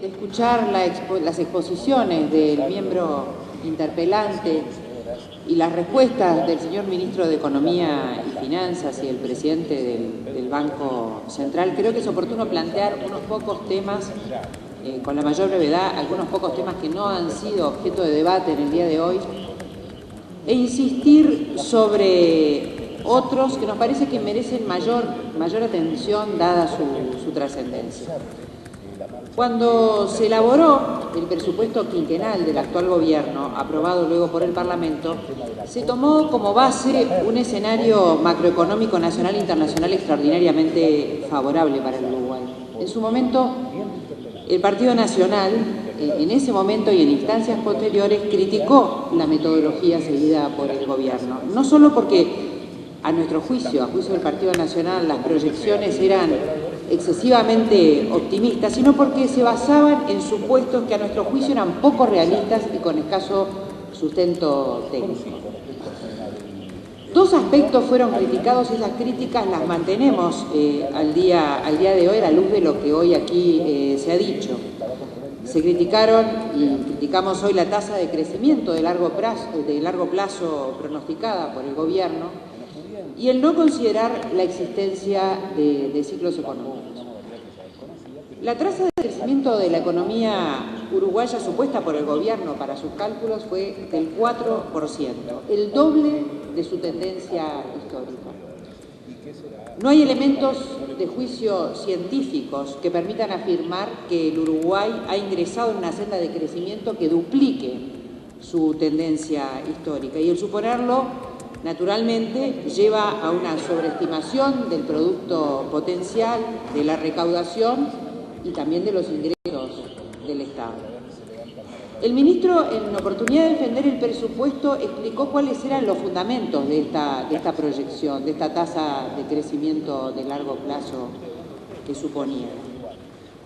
de escuchar las exposiciones del miembro interpelante y las respuestas del señor ministro de Economía y Finanzas y el presidente del Banco Central, creo que es oportuno plantear unos pocos temas, con la mayor brevedad, algunos pocos temas que no han sido objeto de debate en el día de hoy, e insistir sobre otros que nos parece que merecen mayor atención dada su trascendencia. Cuando se elaboró el presupuesto quinquenal del actual gobierno, aprobado luego por el Parlamento, se tomó como base un escenario macroeconómico nacional e internacional extraordinariamente favorable para el Uruguay. En su momento, el Partido Nacional, en ese momento y en instancias posteriores, criticó la metodología seguida por el gobierno, no solo porque a nuestro juicio, a juicio del Partido Nacional, las proyecciones eran excesivamente optimistas, sino porque se basaban en supuestos que a nuestro juicio eran poco realistas y con escaso sustento técnico. Dos aspectos fueron criticados y esas críticas las mantenemos al día de hoy a la luz de lo que hoy aquí se ha dicho. Se criticaron y criticamos hoy la tasa de crecimiento de largo plazo pronosticada por el gobierno y el no considerar la existencia de ciclos económicos. La tasa de crecimiento de la economía uruguaya supuesta por el gobierno para sus cálculos fue del 4%, el doble de su tendencia histórica. No hay elementos de juicio científicos que permitan afirmar que el Uruguay ha ingresado en una senda de crecimiento que duplique su tendencia histórica, y el suponerlo naturalmente lleva a una sobreestimación del producto potencial, de la recaudación y también de los ingresos del Estado. El ministro, en oportunidad de defender el presupuesto, explicó cuáles eran los fundamentos de esta proyección, de esta tasa de crecimiento de largo plazo que suponía.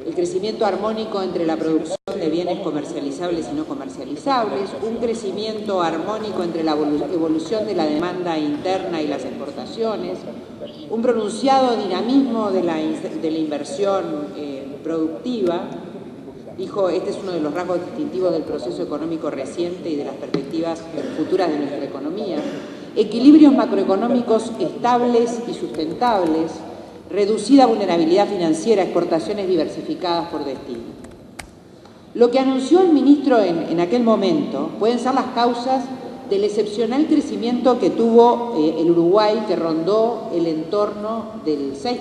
El crecimiento armónico entre la producción de bienes comercializables y no comercializables, un crecimiento armónico entre la evolución de la demanda interna y las exportaciones, un pronunciado dinamismo de la inversión productiva. Dijo, este es uno de los rasgos distintivos del proceso económico reciente y de las perspectivas futuras de nuestra economía. Equilibrios macroeconómicos estables y sustentables, reducida vulnerabilidad financiera, exportaciones diversificadas por destino. Lo que anunció el ministro en aquel momento pueden ser las causas del excepcional crecimiento que tuvo el Uruguay, que rondó el entorno del 6%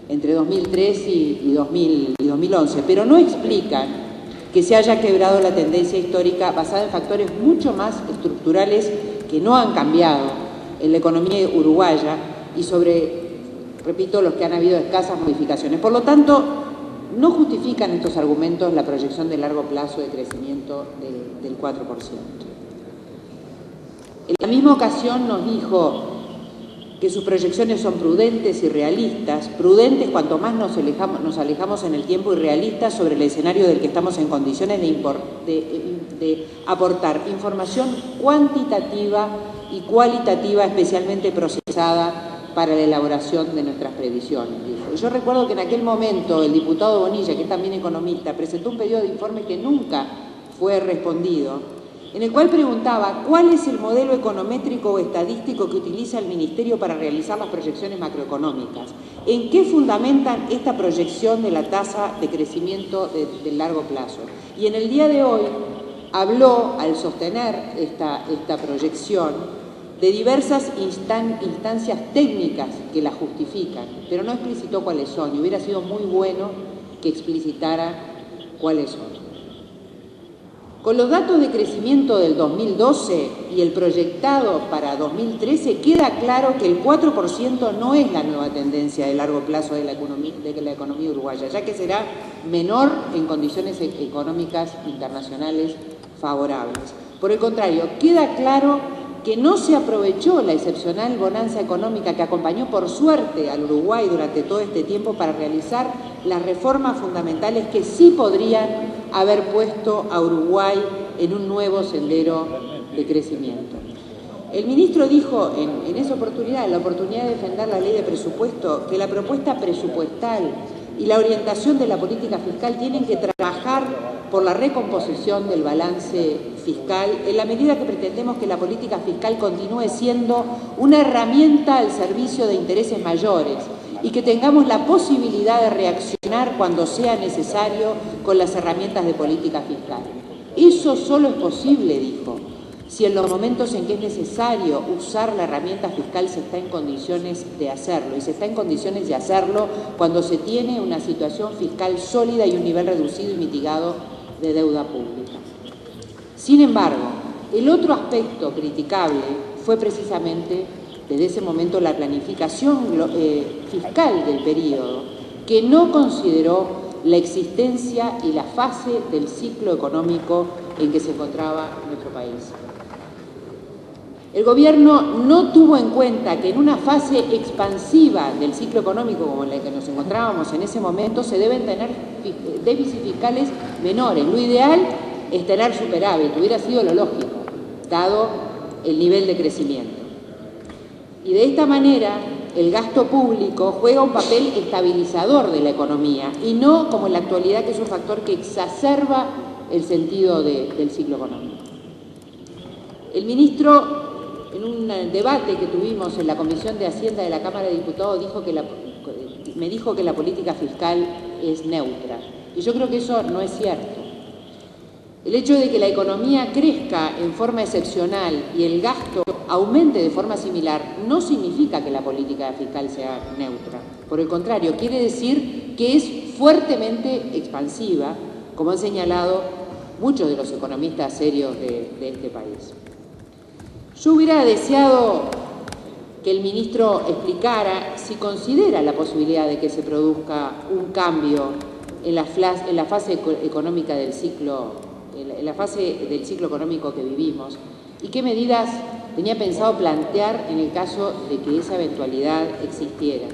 entre 2003 y 2011, pero no explican que se haya quebrado la tendencia histórica basada en factores mucho más estructurales que no han cambiado en la economía uruguaya y repito, los que han habido escasas modificaciones. Por lo tanto, no justifican estos argumentos la proyección de largo plazo de crecimiento del 4%. En la misma ocasión nos dijo que sus proyecciones son prudentes y realistas, prudentes cuanto más nos alejamos en el tiempo, y realistas sobre el escenario del que estamos en condiciones de aportar información cuantitativa y cualitativa especialmente procesada para la elaboración de nuestras previsiones. Yo recuerdo que en aquel momento el diputado Bonilla, que es también economista, presentó un pedido de informe que nunca fue respondido, en el cual preguntaba cuál es el modelo econométrico o estadístico que utiliza el Ministerio para realizar las proyecciones macroeconómicas. ¿En qué fundamentan esta proyección de la tasa de crecimiento del largo plazo? Y en el día de hoy habló, al sostener esta proyección, de diversas instancias técnicas que la justifican, pero no explicitó cuáles son, y hubiera sido muy bueno que explicitara cuáles son. Con los datos de crecimiento del 2012 y el proyectado para 2013, queda claro que el 4% no es la nueva tendencia de largo plazo de la economía uruguaya, ya que será menor en condiciones económicas internacionales favorables. Por el contrario, queda claro que no se aprovechó la excepcional bonanza económica que acompañó por suerte al Uruguay durante todo este tiempo para realizar las reformas fundamentales que sí podrían haber puesto a Uruguay en un nuevo sendero de crecimiento. El ministro dijo en esa oportunidad, en la oportunidad de defender la ley de presupuesto, que la propuesta presupuestal y la orientación de la política fiscal tienen que trabajar por la recomposición del balance fiscal en la medida que pretendemos que la política fiscal continúe siendo una herramienta al servicio de intereses mayores y que tengamos la posibilidad de reaccionar cuando sea necesario con las herramientas de política fiscal. Eso solo es posible, dijo, si en los momentos en que es necesario usar la herramienta fiscal se está en condiciones de hacerlo, y se está en condiciones de hacerlo cuando se tiene una situación fiscal sólida y un nivel reducido y mitigado de deuda pública. Sin embargo, el otro aspecto criticable fue precisamente, desde ese momento, la planificación fiscal del periodo, que no consideró la existencia y la fase del ciclo económico en que se encontraba nuestro país. El Gobierno no tuvo en cuenta que en una fase expansiva del ciclo económico como en la que nos encontrábamos en ese momento se deben tener déficits fiscales menores. Lo ideal es tener superávit, hubiera sido lo lógico, dado el nivel de crecimiento. Y de esta manera el gasto público juega un papel estabilizador de la economía y no como en la actualidad, que es un factor que exacerba el sentido del ciclo económico. El ministro, en un debate que tuvimos en la Comisión de Hacienda de la Cámara de Diputados, me dijo que la política fiscal es neutra. Y yo creo que eso no es cierto. El hecho de que la economía crezca en forma excepcional y el gasto aumente de forma similar no significa que la política fiscal sea neutra. Por el contrario, quiere decir que es fuertemente expansiva, como han señalado muchos de los economistas serios de este país. Yo hubiera deseado que el ministro explicara si considera la posibilidad de que se produzca un cambio en la fase económica del ciclo, en la fase del ciclo económico que vivimos, y qué medidas tenía pensado plantear en el caso de que esa eventualidad existiera.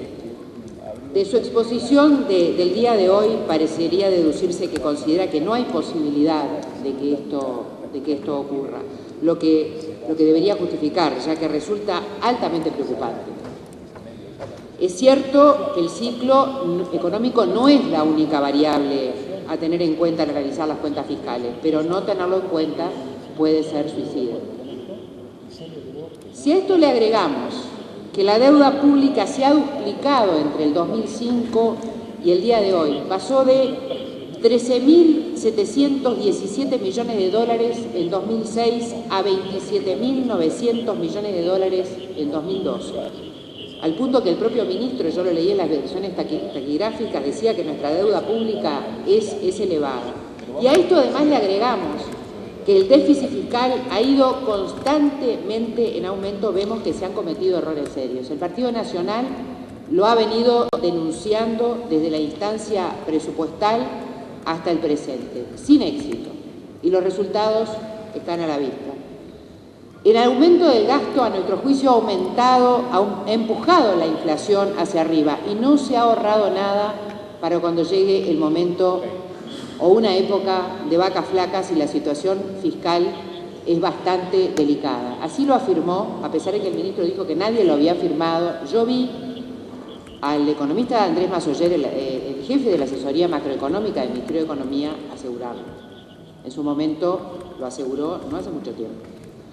De su exposición del día de hoy parecería deducirse que considera que no hay posibilidad de que esto ocurra, lo que debería justificar, ya que resulta altamente preocupante. Es cierto que el ciclo económico no es la única variable a tener en cuenta al realizar las cuentas fiscales, pero no tenerlo en cuenta puede ser suicida. Si a esto le agregamos que la deuda pública se ha duplicado entre el 2005 y el día de hoy, pasó de 13.717 millones de dólares en 2006 a 27.900 millones de dólares en 2012. Al punto que el propio ministro, yo lo leí en las versiones taquigráficas, decía que nuestra deuda pública es elevada. Y a esto además le agregamos que el déficit fiscal ha ido constantemente en aumento, vemos que se han cometido errores serios. El Partido Nacional lo ha venido denunciando desde la instancia presupuestal hasta el presente, sin éxito, y los resultados están a la vista. El aumento del gasto, a nuestro juicio, ha empujado la inflación hacia arriba y no se ha ahorrado nada para cuando llegue el momento o una época de vacas flacas y la situación fiscal es bastante delicada. Así lo afirmó, a pesar de que el ministro dijo que nadie lo había afirmado. Yo vi al economista Andrés Massoyer, el jefe de la asesoría macroeconómica del Ministerio de Economía, asegurarlo. En su momento lo aseguró no hace mucho tiempo.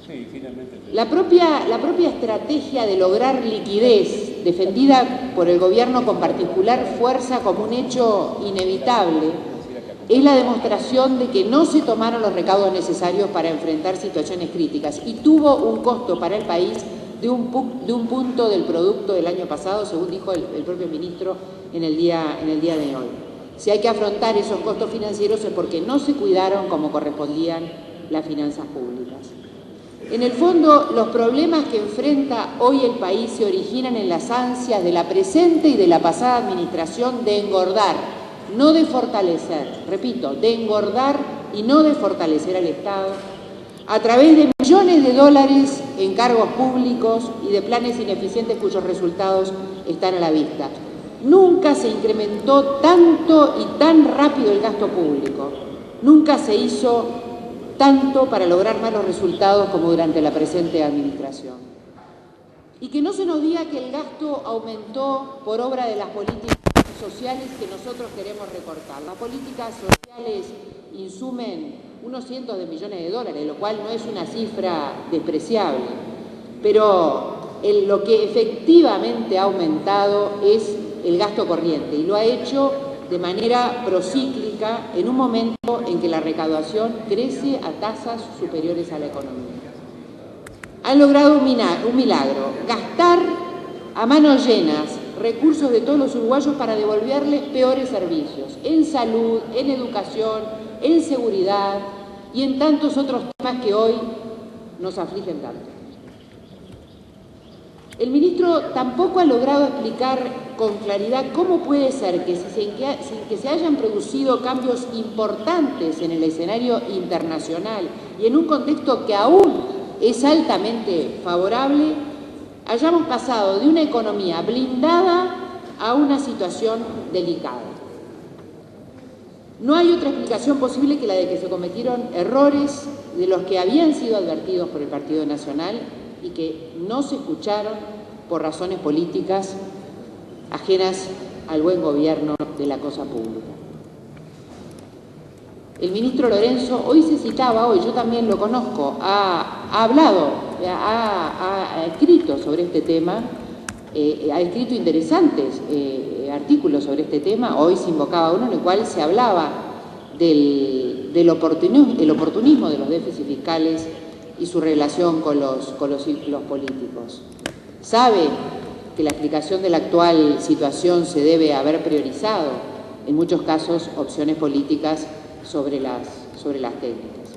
Sí, finalmente. La propia estrategia de lograr liquidez, defendida por el gobierno con particular fuerza como un hecho inevitable, es la demostración de que no se tomaron los recaudos necesarios para enfrentar situaciones críticas y tuvo un costo para el país de un punto del producto del año pasado, según dijo el propio ministro en el día de hoy. Si hay que afrontar esos costos financieros es porque no se cuidaron como correspondían las finanzas públicas. En el fondo, los problemas que enfrenta hoy el país se originan en las ansias de la presente y de la pasada administración de engordar, no de fortalecer, repito, de engordar y no de fortalecer al Estado, a través de millones de dólares en cargos públicos y de planes ineficientes cuyos resultados están a la vista. Nunca se incrementó tanto y tan rápido el gasto público. Nunca se hizo tanto para lograr malos resultados como durante la presente administración. Y que no se nos diga que el gasto aumentó por obra de las políticas sociales que nosotros queremos recortar. Las políticas sociales insumen unos cientos de millones de dólares, lo cual no es una cifra despreciable, pero lo que efectivamente ha aumentado es el gasto corriente y lo ha hecho de manera procíclica en un momento en que la recaudación crece a tasas superiores a la economía. Han logrado un milagro, gastar a manos llenas recursos de todos los uruguayos para devolverles peores servicios, en salud, en educación, en seguridad y en tantos otros temas que hoy nos afligen tanto. El ministro tampoco ha logrado explicar con claridad cómo puede ser que sin que se hayan producido cambios importantes en el escenario internacional y en un contexto que aún es altamente favorable, hayamos pasado de una economía blindada a una situación delicada. No hay otra explicación posible que la de que se cometieron errores de los que habían sido advertidos por el Partido Nacional y que no se escucharon por razones políticas ajenas al buen gobierno de la cosa pública. El ministro Lorenzo, hoy se citaba, yo también lo conozco, ha hablado, ha escrito sobre este tema, ha escrito interesantes artículos sobre este tema. Hoy se invocaba uno en el cual se hablaba del oportunismo de los déficits fiscales y su relación con los ciclos políticos. Sabe que la explicación de la actual situación se debe haber priorizado, en muchos casos, opciones políticas sobre las técnicas.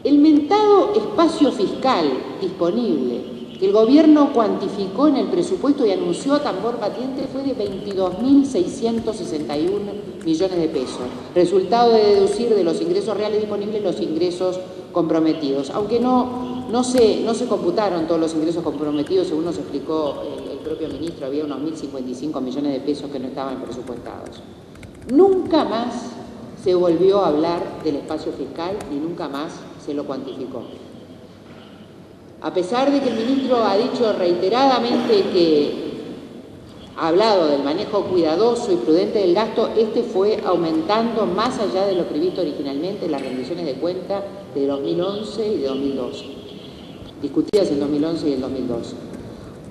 El mentado espacio fiscal disponible que el gobierno cuantificó en el presupuesto y anunció a tambor batiente fue de 22.661 millones de pesos, resultado de deducir de los ingresos reales disponibles los ingresos comprometidos, aunque no se computaron todos los ingresos comprometidos, según nos explicó el propio ministro, había unos 1.055 millones de pesos que no estaban presupuestados. Nunca más se volvió a hablar del espacio fiscal y nunca más se lo cuantificó. A pesar de que el ministro ha dicho reiteradamente que ha hablado del manejo cuidadoso y prudente del gasto, este fue aumentando más allá de lo previsto originalmente en las rendiciones de cuenta de 2011 y de 2012, discutidas en 2011 y en 2012.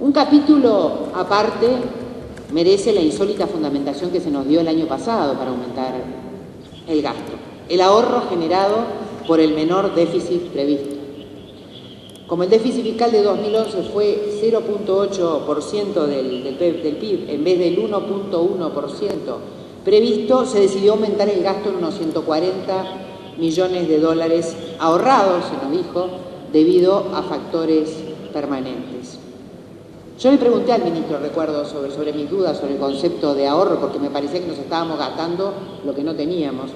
Un capítulo aparte merece la insólita fundamentación que se nos dio el año pasado para aumentar el gasto, el ahorro generado por el menor déficit previsto. Como el déficit fiscal de 2011 fue 0.8% del PIB en vez del 1.1% previsto, se decidió aumentar el gasto en unos 140 millones de dólares ahorrados, se nos dijo, debido a factores permanentes. Yo le pregunté al ministro, recuerdo, sobre mis dudas sobre el concepto de ahorro, porque me parecía que nos estábamos gastando lo que no teníamos.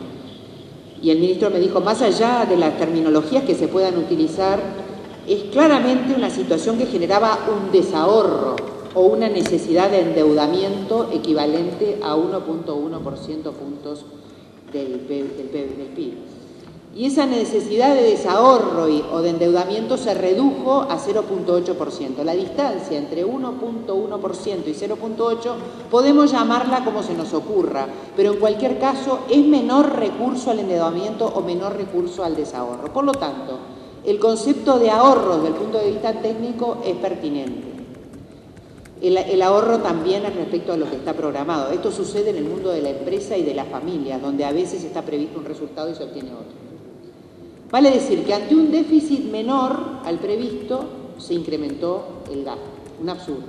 Y el ministro me dijo, más allá de las terminologías que se puedan utilizar, es claramente una situación que generaba un desahorro o una necesidad de endeudamiento equivalente a 1.1% puntos del PIB. Y esa necesidad de desahorro o de endeudamiento se redujo a 0.8%. La distancia entre 1.1% y 0.8% podemos llamarla como se nos ocurra, pero en cualquier caso es menor recurso al endeudamiento o menor recurso al desahorro. Por lo tanto, el concepto de ahorro desde el punto de vista técnico es pertinente. El ahorro también es respecto a lo que está programado. Esto sucede en el mundo de la empresa y de las familias, donde a veces está previsto un resultado y se obtiene otro. Vale decir que ante un déficit menor al previsto se incrementó el gasto. Un absurdo.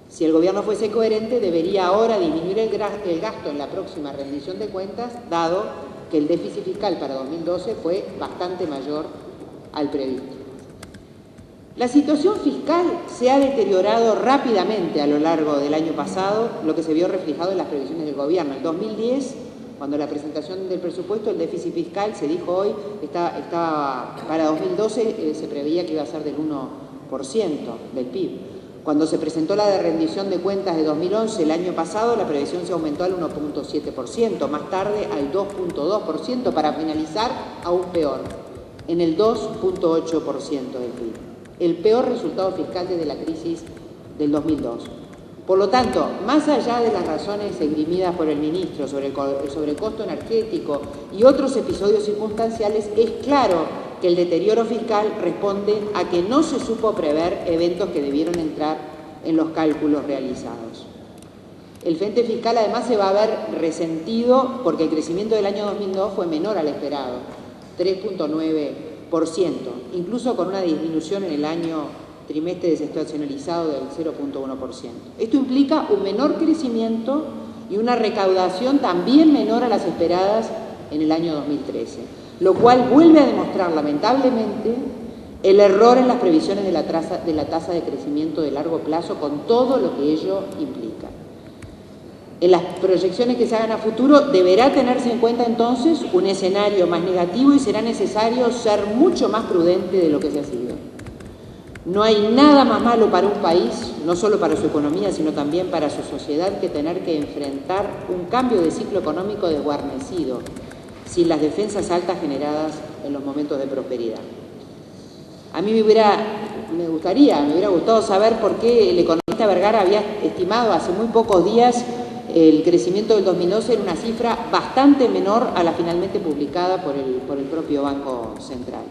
Si el gobierno fuese coherente, debería ahora disminuir el gasto en la próxima rendición de cuentas, dado que el déficit fiscal para 2012 fue bastante mayor al previsto. La situación fiscal se ha deteriorado rápidamente a lo largo del año pasado, lo que se vio reflejado en las previsiones del gobierno. En 2010, cuando la presentación del presupuesto, el déficit fiscal, se dijo hoy, estaba para 2012 se preveía que iba a ser del 1% del PIB. Cuando se presentó la rendición de cuentas de 2011, el año pasado, la previsión se aumentó al 1.7%, más tarde al 2.2%, para finalizar aún peor, en el 2.8% del PIB. El peor resultado fiscal desde la crisis del 2002. Por lo tanto, más allá de las razones esgrimidas por el ministro sobre el sobrecosto energético y otros episodios circunstanciales, es claro que el deterioro fiscal responde a que no se supo prever eventos que debieron entrar en los cálculos realizados. El frente fiscal además se va a ver resentido porque el crecimiento del año 2002 fue menor al esperado, 3,9%, incluso con una disminución en el año trimestre desestacionalizado del 0,1%. Esto implica un menor crecimiento y una recaudación también menor a las esperadas en el año 2013, lo cual vuelve a demostrar lamentablemente el error en las previsiones de la tasa de crecimiento de largo plazo con todo lo que ello implica. En las proyecciones que se hagan a futuro deberá tenerse en cuenta entonces un escenario más negativo y será necesario ser mucho más prudente de lo que se ha sido. No hay nada más malo para un país, no solo para su economía, sino también para su sociedad, que tener que enfrentar un cambio de ciclo económico desguarnecido, sin las defensas altas generadas en los momentos de prosperidad. A mí me hubiera gustado saber por qué el economista Vergara había estimado hace muy pocos días el crecimiento del 2012 en una cifra bastante menor a la finalmente publicada por el propio Banco Central.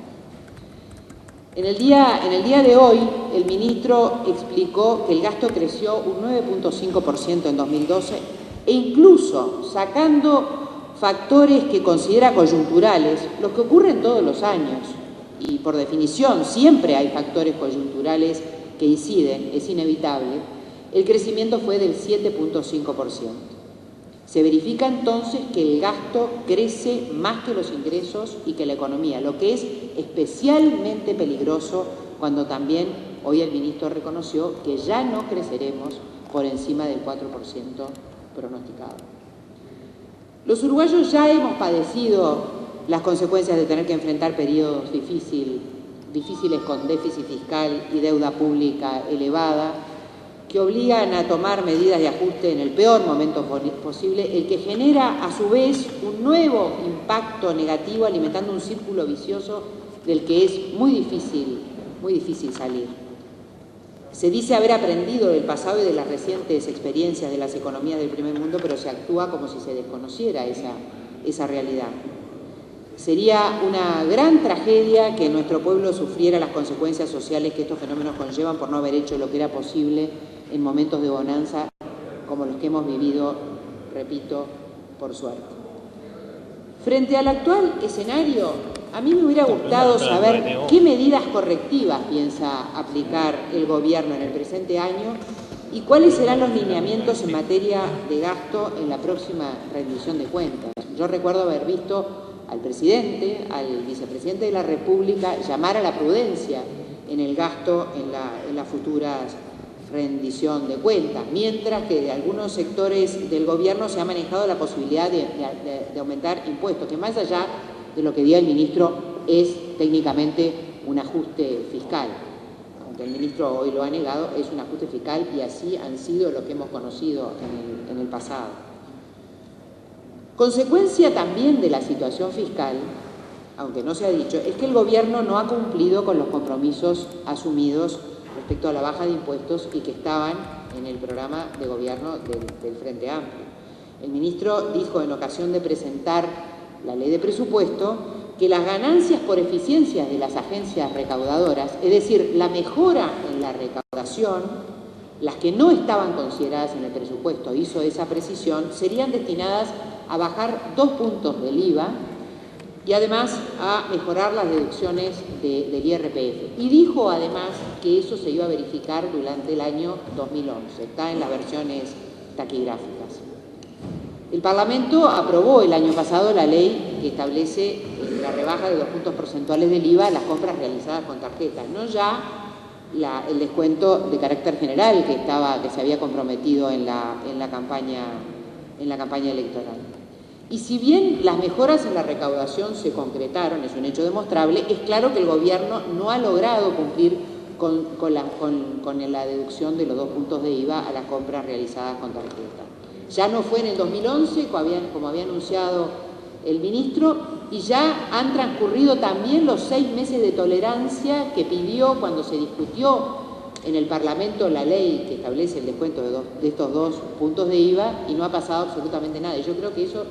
En el día de hoy, el ministro explicó que el gasto creció un 9,5% en 2012 e incluso sacando factores que considera coyunturales, lo que ocurre en todos los años, y por definición siempre hay factores coyunturales que inciden, es inevitable, el crecimiento fue del 7,5%. Se verifica entonces que el gasto crece más que los ingresos y que la economía, lo que es especialmente peligroso cuando también hoy el ministro reconoció que ya no creceremos por encima del 4% pronosticado. Los uruguayos ya hemos padecido las consecuencias de tener que enfrentar periodos difíciles con déficit fiscal y deuda pública elevada, que obligan a tomar medidas de ajuste en el peor momento posible, el que genera a su vez un nuevo impacto negativo alimentando un círculo vicioso del que es muy difícil salir. Se dice haber aprendido del pasado y de las recientes experiencias de las economías del primer mundo, pero se actúa como si se desconociera esa realidad. Sería una gran tragedia que nuestro pueblo sufriera las consecuencias sociales que estos fenómenos conllevan por no haber hecho lo que era posible en momentos de bonanza como los que hemos vivido, repito, por suerte. Frente al actual escenario, a mí me hubiera gustado saber qué medidas correctivas piensa aplicar el gobierno en el presente año y cuáles serán los lineamientos en materia de gasto en la próxima rendición de cuentas. Yo recuerdo haber visto al presidente, al vicepresidente de la República llamar a la prudencia en el gasto en las futuras rendición de cuentas, mientras que de algunos sectores del gobierno se ha manejado la posibilidad de aumentar impuestos, que más allá de lo que diga el ministro es técnicamente un ajuste fiscal. Aunque el ministro hoy lo ha negado, es un ajuste fiscal y así han sido lo que hemos conocido en el pasado. Consecuencia también de la situación fiscal, aunque no se ha dicho, es que el gobierno no ha cumplido con los compromisos asumidos respecto a la baja de impuestos y que estaban en el programa de gobierno del Frente Amplio. El ministro dijo en ocasión de presentar la ley de presupuesto que las ganancias por eficiencias de las agencias recaudadoras, es decir, la mejora en la recaudación, las que no estaban consideradas en el presupuesto, hizo esa precisión, serían destinadas a bajar 2 puntos del IVA y además a mejorar las deducciones del IRPF. Y dijo además que eso se iba a verificar durante el año 2011, está en las versiones taquigráficas. El Parlamento aprobó el año pasado la ley que establece la rebaja de 2 puntos porcentuales del IVA a las compras realizadas con tarjetas, no ya el descuento de carácter general que se había comprometido en la campaña electoral. Y si bien las mejoras en la recaudación se concretaron, es un hecho demostrable, es claro que el gobierno no ha logrado cumplir con la deducción de los 2 puntos de IVA a las compras realizadas con tarjeta. Ya no fue en el 2011, como había anunciado el ministro, y ya han transcurrido también los 6 meses de tolerancia que pidió cuando se discutió en el Parlamento la ley que establece el descuento de estos 2 puntos de IVA y no ha pasado absolutamente nada. Y yo creo que eso,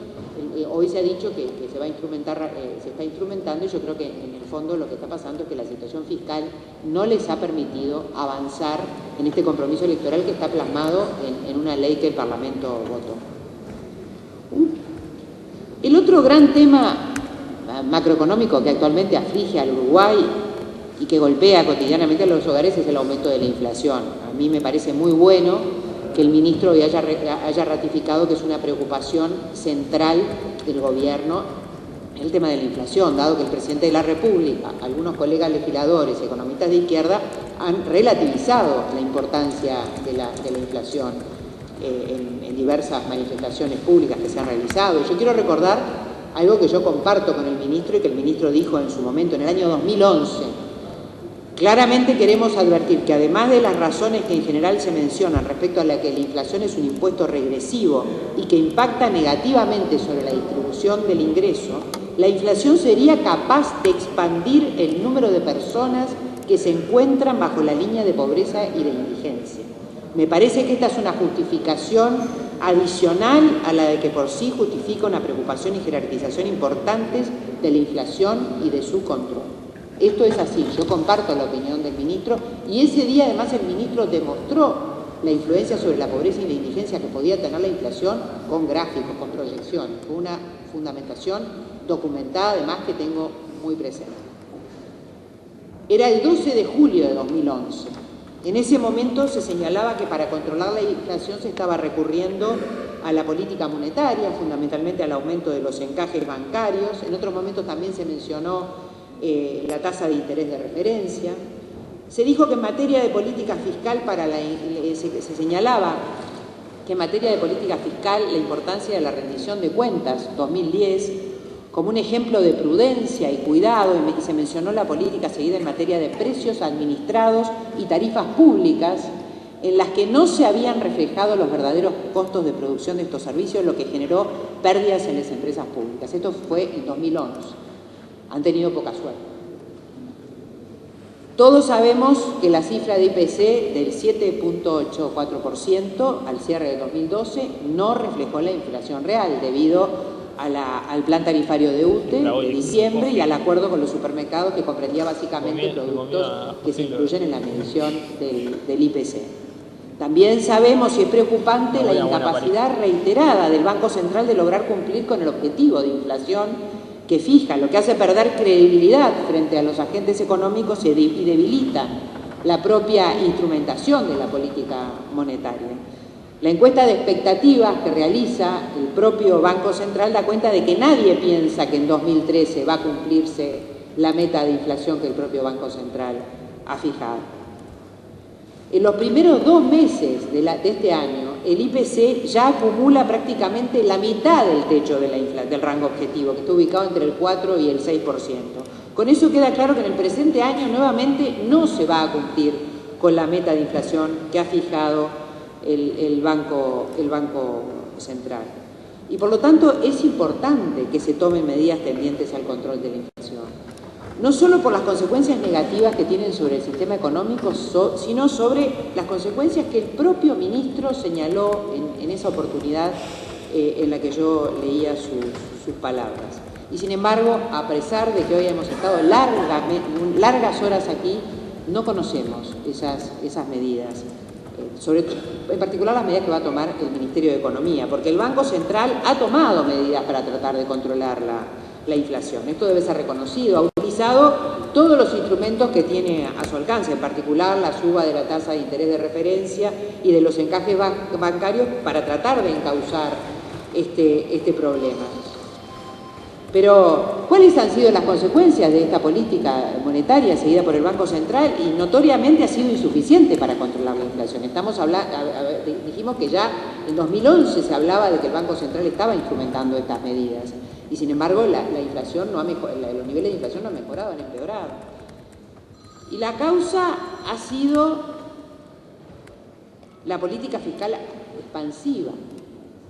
hoy se ha dicho que se va a instrumentar, se está instrumentando, y yo creo que en el fondo lo que está pasando es que la situación fiscal no les ha permitido avanzar en este compromiso electoral que está plasmado en una ley que el Parlamento votó. El otro gran tema macroeconómico que actualmente aflige al Uruguay y que golpea cotidianamente a los hogares es el aumento de la inflación. A mí me parece muy bueno que el ministro hoy haya ratificado que es una preocupación central del gobierno el tema de la inflación, dado que el presidente de la República, algunos colegas legisladores, economistas de izquierda, han relativizado la importancia de la inflación en diversas manifestaciones públicas que se han realizado. Y yo quiero recordar algo que yo comparto con el ministro y que el ministro dijo en su momento, en el año 2011, claramente queremos advertir que además de las razones que en general se mencionan respecto a la que la inflación es un impuesto regresivo y que impacta negativamente sobre la distribución del ingreso, la inflación sería capaz de expandir el número de personas que se encuentran bajo la línea de pobreza y de indigencia. Me parece que esta es una justificación adicional a la de que por sí justifica una preocupación y jerarquización importantes de la inflación y de su control. Esto es así, yo comparto la opinión del ministro y ese día además el ministro demostró la influencia sobre la pobreza y la indigencia que podía tener la inflación con gráficos, con proyecciones. Fue una fundamentación documentada además que tengo muy presente. Era el 12 de julio de 2011. En ese momento se señalaba que para controlar la inflación se estaba recurriendo a la política monetaria, fundamentalmente al aumento de los encajes bancarios. En otros momentos también se mencionó la tasa de interés de referencia. Se dijo que en materia de política fiscal se señalaba que en materia de política fiscal la importancia de la rendición de cuentas 2010 como un ejemplo de prudencia y cuidado, y se mencionó la política seguida en materia de precios administrados y tarifas públicas en las que no se habían reflejado los verdaderos costos de producción de estos servicios, lo que generó pérdidas en las empresas públicas. Esto fue en 2011. Han tenido poca suerte. Todos sabemos que la cifra de IPC del 7.84% al cierre de 2012 no reflejó la inflación real debido al plan tarifario de UTE de diciembre y al acuerdo con los supermercados que comprendía básicamente productos que se incluyen en la medición del IPC. También sabemos y es preocupante la incapacidad reiterada del Banco Central de lograr cumplir con el objetivo de inflación que fija, lo que hace perder credibilidad frente a los agentes económicos y debilita la propia instrumentación de la política monetaria. La encuesta de expectativas que realiza el propio Banco Central da cuenta de que nadie piensa que en 2013 va a cumplirse la meta de inflación que el propio Banco Central ha fijado. En los primeros 2 meses de este año, el IPC ya acumula prácticamente la mitad del techo del rango objetivo, que está ubicado entre el 4 y el 6%. Con eso queda claro que en el presente año nuevamente no se va a cumplir con la meta de inflación que ha fijado el Banco Central. Y por lo tanto es importante que se tomen medidas tendientes al control de la inflación. No solo por las consecuencias negativas que tienen sobre el sistema económico, sino sobre las consecuencias que el propio ministro señaló en esa oportunidad en la que yo leía sus palabras. Y sin embargo, a pesar de que hoy hemos estado largas horas aquí, no conocemos esas medidas, en particular las medidas que va a tomar el Ministerio de Economía, porque el Banco Central ha tomado medidas para tratar de controlar la inflación. Esto debe ser reconocido. Ha utilizado todos los instrumentos que tiene a su alcance, en particular la suba de la tasa de interés de referencia y de los encajes bancarios para tratar de encauzar este problema. Pero, ¿cuáles han sido las consecuencias de esta política monetaria seguida por el Banco Central? Y notoriamente ha sido insuficiente para controlar la inflación. Dijimos que ya en 2011 se hablaba de que el Banco Central estaba instrumentando estas medidas. Y sin embargo, los niveles de inflación no han mejorado, han empeorado. Y la causa ha sido la política fiscal expansiva,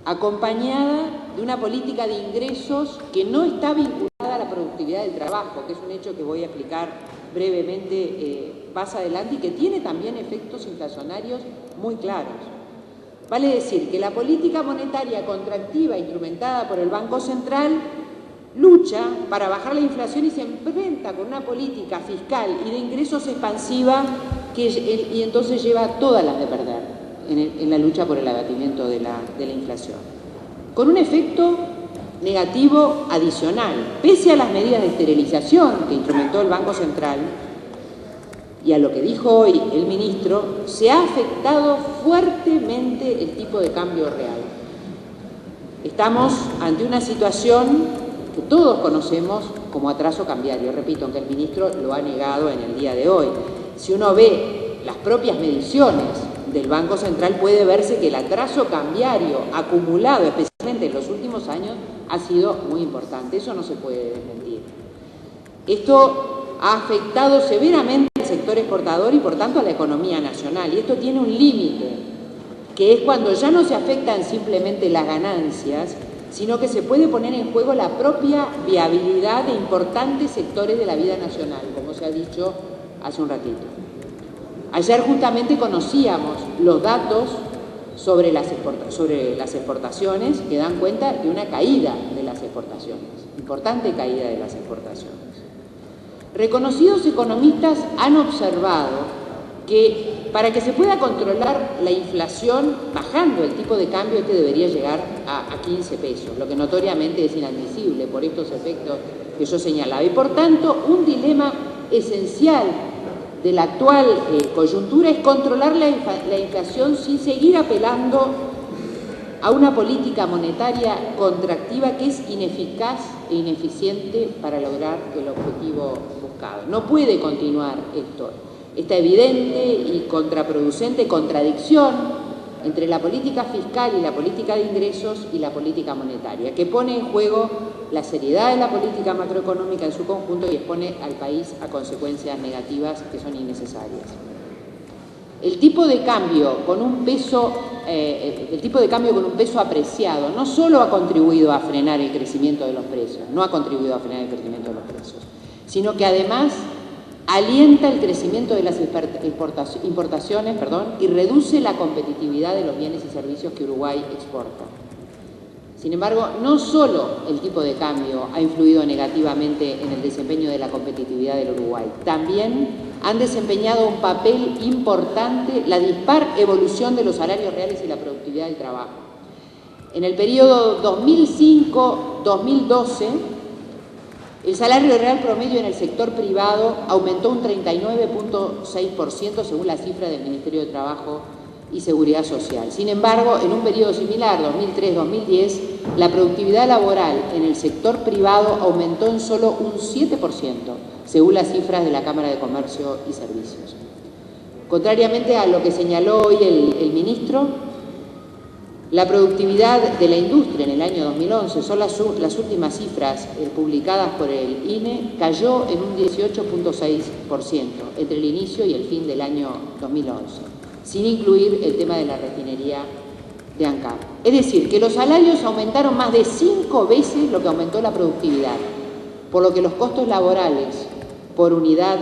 acompañada de una política de ingresos que no está vinculada a la productividad del trabajo, que es un hecho que voy a explicar brevemente más adelante y que tiene también efectos inflacionarios muy claros. Vale decir que la política monetaria contractiva instrumentada por el Banco Central lucha para bajar la inflación y se enfrenta con una política fiscal y de ingresos expansiva y entonces lleva todas las de perder en la lucha por el abatimiento de la inflación. Con un efecto negativo adicional, pese a las medidas de esterilización que instrumentó el Banco Central y a lo que dijo hoy el ministro, se ha afectado fuertemente el tipo de cambio real. Estamos ante una situación que todos conocemos como atraso cambiario. Repito, aunque el ministro lo ha negado en el día de hoy. Si uno ve las propias mediciones del Banco Central, puede verse que el atraso cambiario acumulado, especialmente en los últimos años, ha sido muy importante. Eso no se puede desmentir. Esto ha afectado severamente al sector exportador y, por tanto, a la economía nacional. Y esto tiene un límite, que es cuando ya no se afectan simplemente las ganancias, sino que se puede poner en juego la propia viabilidad de importantes sectores de la vida nacional, como se ha dicho hace un ratito. Ayer justamente conocíamos los datos sobre las exportaciones que dan cuenta de una caída de las exportaciones, importante caída de las exportaciones. Reconocidos economistas han observado que para que se pueda controlar la inflación, bajando el tipo de cambio, este debería llegar a 15 pesos, lo que notoriamente es inadmisible por estos efectos que yo señalaba. Y por tanto, un dilema esencial de la actual coyuntura es controlar la inflación sin seguir apelando a una política monetaria contractiva que es ineficaz e ineficiente para lograr el objetivo buscado. No puede continuar esta evidente y contraproducente contradicción entre la política fiscal y la política de ingresos y la política monetaria, que pone en juego la seriedad de la política macroeconómica en su conjunto y expone al país a consecuencias negativas que son innecesarias. El tipo de cambio con un peso apreciado no solo ha contribuido a frenar el crecimiento de los precios, sino que además alienta el crecimiento de las importaciones y reduce la competitividad de los bienes y servicios que Uruguay exporta. Sin embargo, no solo el tipo de cambio ha influido negativamente en el desempeño de la competitividad del Uruguay, también han desempeñado un papel importante la dispar evolución de los salarios reales y la productividad del trabajo. En el periodo 2005-2012, el salario real promedio en el sector privado aumentó un 39.6% según la cifra del Ministerio de Trabajo y Seguridad Social. Sin embargo, en un periodo similar, 2003-2010, la productividad laboral en el sector privado aumentó en solo un 7%, según las cifras de la Cámara de Comercio y Servicios. Contrariamente a lo que señaló hoy el ministro, la productividad de la industria en el año 2011, son las últimas cifras publicadas por el INE, cayó en un 18.6% entre el inicio y el fin del año 2011, sin incluir el tema de la refinería de ANCAP. Es decir, que los salarios aumentaron más de 5 veces lo que aumentó la productividad, por lo que los costos laborales por unidad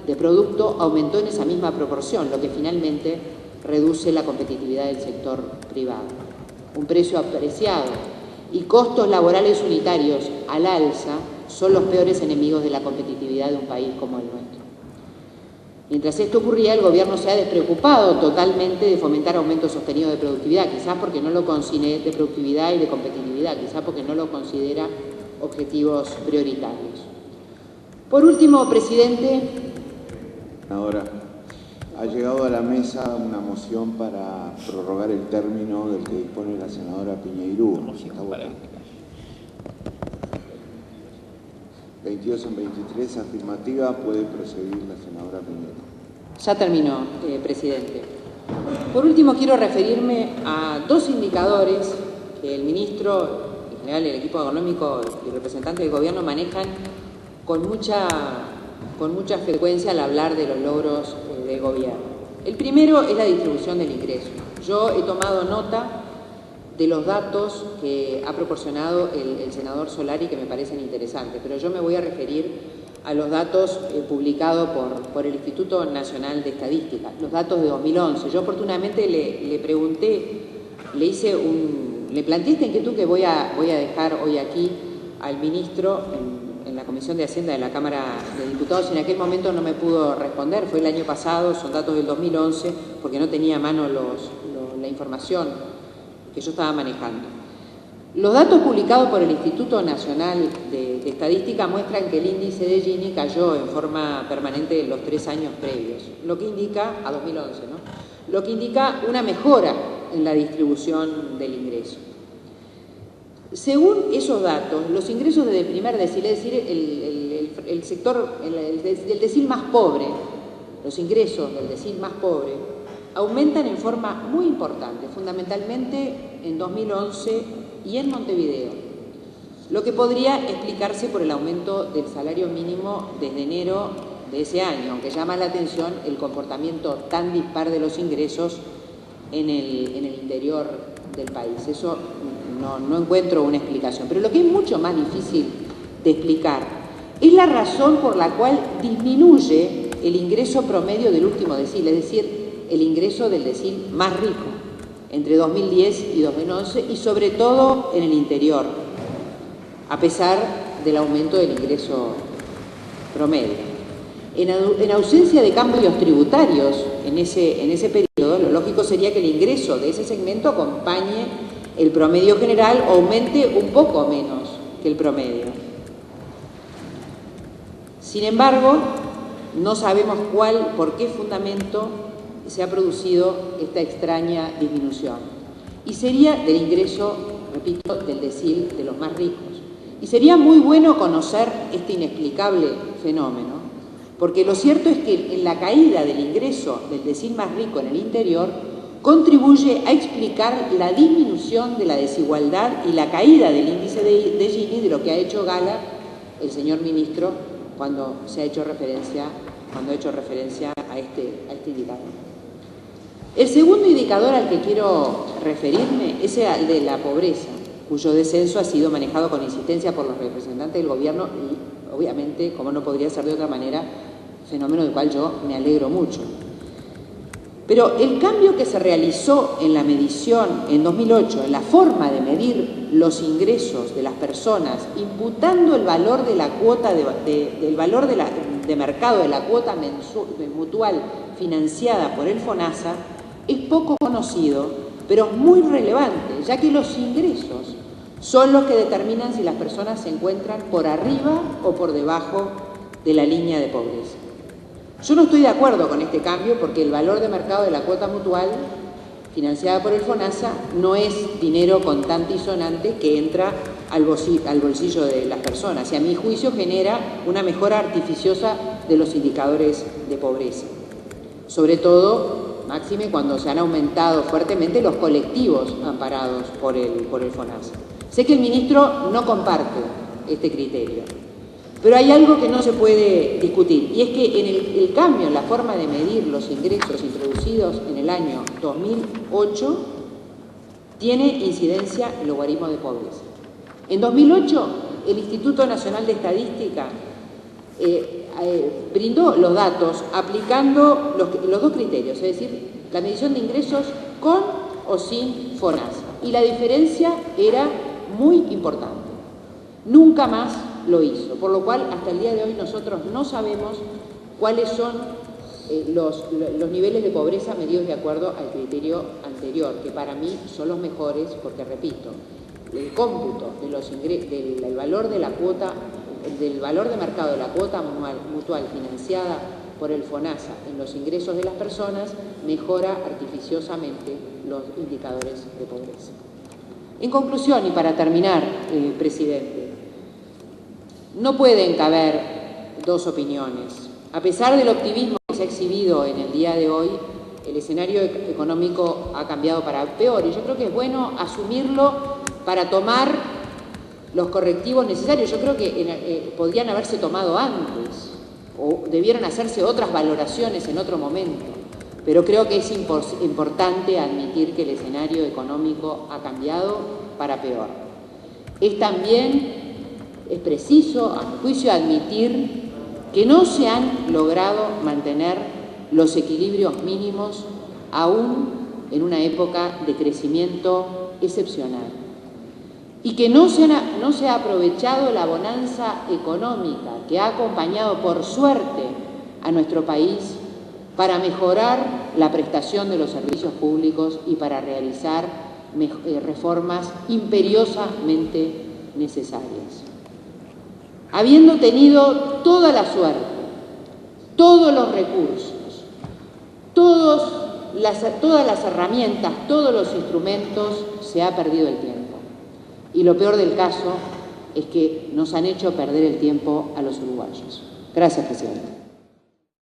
de producto aumentó en esa misma proporción, lo que finalmente reduce la competitividad del sector privado. Un precio apreciado y costos laborales unitarios al alza son los peores enemigos de la competitividad de un país como el nuestro. Mientras esto ocurría, el gobierno se ha despreocupado totalmente de fomentar aumentos sostenidos de productividad, quizás porque no lo considera de productividad y de competitividad, quizás porque no lo considera objetivos prioritarios. Por último, presidente. Ahora, ha llegado a la mesa una moción para prorrogar el término del que dispone la senadora Piñeirú. 22 en 23, afirmativa, puede proseguir la senadora Piñeirú. Ya terminó, presidente. Por último, quiero referirme a dos indicadores que el ministro, en general el equipo económico y representantes del gobierno manejan con mucha frecuencia al hablar de los logros del gobierno. El primero es la distribución del ingreso. Yo he tomado nota de los datos que ha proporcionado el senador Solari, que me parecen interesantes, pero yo me voy a referir a los datos publicados por el Instituto Nacional de Estadística, los datos de 2011. Yo oportunamente le pregunté, le planteé esta inquietud que voy a dejar hoy aquí al ministro en la Comisión de Hacienda de la Cámara de Diputados, y en aquel momento no me pudo responder, fue el año pasado, son datos del 2011, porque no tenía a mano la información que yo estaba manejando. Los datos publicados por el Instituto Nacional de Estadística muestran que el índice de Gini cayó en forma permanente en los 3 años previos, lo que indica, a 2011, ¿no? Lo que indica una mejora en la distribución del ingreso. Según esos datos, los ingresos del primer decil, es decir, el sector, el decil más pobre, los ingresos del decil más pobre, aumentan en forma muy importante, fundamentalmente en 2011 y en Montevideo, lo que podría explicarse por el aumento del salario mínimo desde enero de ese año, aunque llama la atención el comportamiento tan dispar de los ingresos en el interior del país. Eso no encuentro una explicación. Pero lo que es mucho más difícil de explicar es la razón por la cual disminuye el ingreso promedio del último decil, es decir, el ingreso del decil más rico, entre 2010 y 2011, y sobre todo en el interior, a pesar del aumento del ingreso promedio. En ausencia de cambios tributarios en ese periodo, lo lógico sería que el ingreso de ese segmento acompañe el promedio general o aumente un poco menos que el promedio. Sin embargo, no sabemos por qué fundamento se ha producido esta extraña disminución. Y sería del ingreso, repito, del decil de los más ricos. Y sería muy bueno conocer este inexplicable fenómeno, porque lo cierto es que en la caída del ingreso del decil más rico en el interior contribuye a explicar la disminución de la desigualdad y la caída del índice de Gini, de lo que ha hecho gala el señor ministro cuando ha hecho referencia a este indicador. El segundo indicador al que quiero referirme es el de la pobreza, cuyo descenso ha sido manejado con insistencia por los representantes del gobierno y, obviamente, como no podría ser de otra manera, fenómeno del cual yo me alegro mucho. Pero el cambio que se realizó en la medición en 2008, en la forma de medir los ingresos de las personas, imputando el valor de la cuota del valor de mercado de la cuota mutual financiada por el FONASA, es poco conocido, pero muy relevante, ya que los ingresos son los que determinan si las personas se encuentran por arriba o por debajo de la línea de pobreza. Yo no estoy de acuerdo con este cambio porque el valor de mercado de la cuota mutual financiada por el FONASA no es dinero contante y sonante que entra al bolsillo de las personas y a mi juicio genera una mejora artificiosa de los indicadores de pobreza. Sobre todo, máxime cuando se han aumentado fuertemente los colectivos amparados por el FONASA. Sé que el ministro no comparte este criterio, pero hay algo que no se puede discutir, y es que en el cambio en la forma de medir los ingresos introducidos en el año 2008 tiene incidencia el logaritmo de pobreza. En 2008, el Instituto Nacional de Estadística brindó los datos aplicando los dos criterios, es decir, la medición de ingresos con o sin FONASA, y la diferencia era muy importante. Nunca más lo hizo, por lo cual hasta el día de hoy nosotros no sabemos cuáles son los niveles de pobreza medidos de acuerdo al criterio anterior, que para mí son los mejores porque, repito, el cómputo del valor de la cuota, del valor de mercado de la cuota mutual financiada por el FONASA en los ingresos de las personas mejora artificiosamente los indicadores de pobreza. En conclusión, y para terminar, presidente, no pueden caber dos opiniones. A pesar del optimismo que se ha exhibido en el día de hoy, el escenario económico ha cambiado para peor y yo creo que es bueno asumirlo para tomar los correctivos necesarios. Yo creo que podrían haberse tomado antes o debieran hacerse otras valoraciones en otro momento. pero creo que es importante admitir que el escenario económico ha cambiado para peor. Es preciso, a mi juicio, admitir que no se han logrado mantener los equilibrios mínimos aún en una época de crecimiento excepcional y que no se ha aprovechado la bonanza económica que ha acompañado por suerte a nuestro país para mejorar la prestación de los servicios públicos y para realizar reformas imperiosamente necesarias. Habiendo tenido toda la suerte, todos los recursos, todas las herramientas, todos los instrumentos, se ha perdido el tiempo. Y lo peor del caso es que nos han hecho perder el tiempo a los uruguayos. Gracias, presidente.